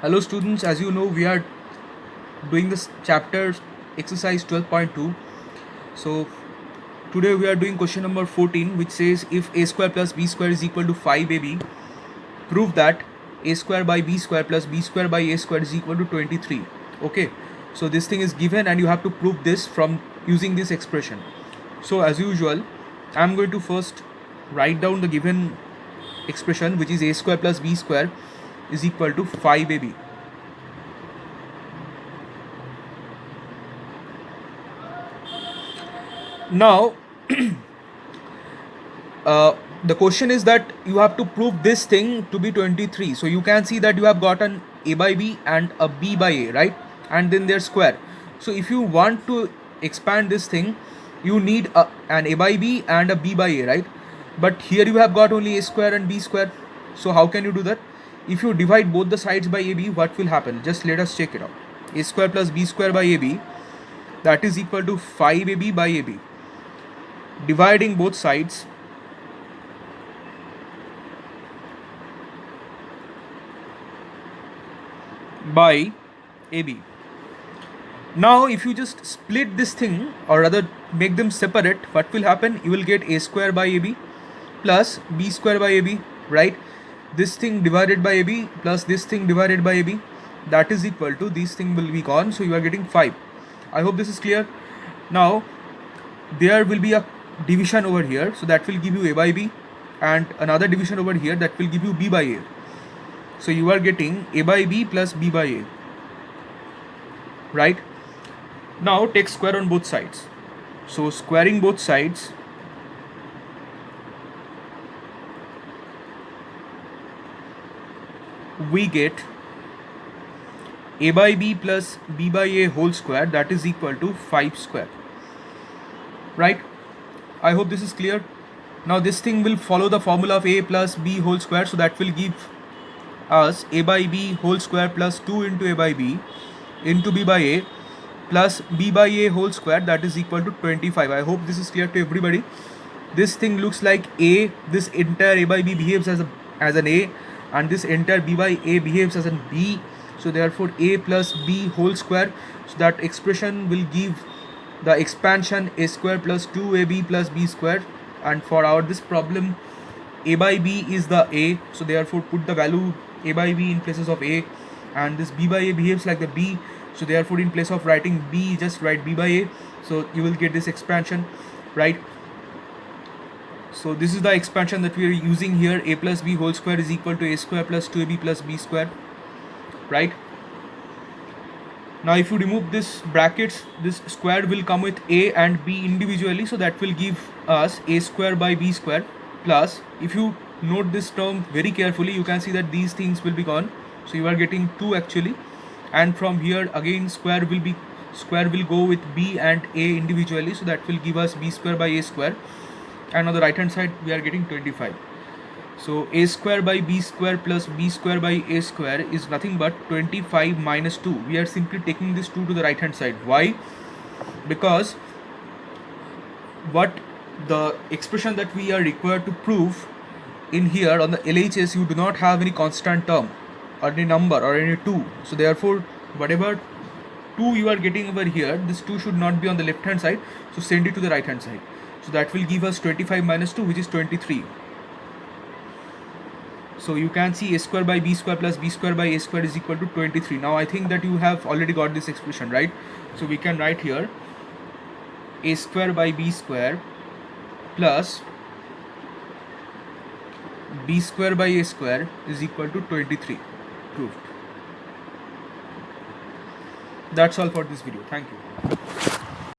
Hello students, as you know we are doing this chapter exercise 12.2. So today we are doing question number 14, which says if a square plus b square is equal to 5ab, prove that a square by b square plus b square by a square is equal to 23. Okay, so this thing is given and you have to prove this from using this expression. So as usual, I am going to first write down the given expression, which is a square plus b square is equal to 5ab. Now the question is that you have to prove this thing to be 23. So you can see that you have got an a by b and a b by a, right? And then they're square. So if you want to expand this thing, you need an a by b and a b by a, right? But here you have got only a square and b square. So how can you do that? If you divide both the sides by ab, what will happen? Just let us check it out. A square plus b square by ab, that is equal to 5ab by ab. Dividing both sides, by AB. Now if you just split this thing, or rather make them separate, what will happen? You will get a square by AB plus b square by AB, right? This thing divided by AB plus this thing divided by AB, that is equal to, this thing will be gone, so you are getting 5. I hope this is clear. Now there will be a division over here, so that will give you a by b, and another division over here, that will give you b by a. So you are getting a by b plus b by a, right? Now take square on both sides. So squaring both sides, we get a by b plus b by a whole square, that is equal to 5 square, right? I hope this is clear. Now this thing will follow the formula of a plus b whole square, so that will give us a by b whole square plus 2 into a by b into b by a plus b by a whole square, that is equal to 25. I hope this is clear to everybody. This thing looks like a, this entire a by b behaves as an a, and this entire b by a behaves as an b. So therefore a plus b whole square, so that expression will give the expansion a square plus 2ab plus b square. And for our this problem, a by b is the a, so therefore put the value a by b in places of a, and this b by a behaves like the b, so therefore in place of writing b, just write b by a, so you will get this expansion, right? So this is the expansion that we are using here. A plus b whole square is equal to a square plus 2ab plus b square, right? Now if you remove this brackets, this square will come with a and b individually, so that will give us a square by b square plus, if you note this term very carefully, you can see that these things will be gone, so you are getting 2 actually. And from here again square will go with b and a individually, so that will give us b square by a square, and on the right hand side we are getting 25. So a square by b square plus b square by a square is nothing but 25 minus 2. We are simply taking this 2 to the right hand side. Why? Because what the expression that we are required to prove in here on the LHS, you do not have any constant term or any number or any 2. So therefore whatever 2 you are getting over here, this 2 should not be on the left hand side, so send it to the right hand side. So that will give us 25 minus 2, which is 23. So you can see a square by b square plus b square by a square is equal to 23. Now I think that you have already got this expression, right? So we can write here a square by b square plus b square by a square is equal to 23. Proved. That's all for this video. Thank you.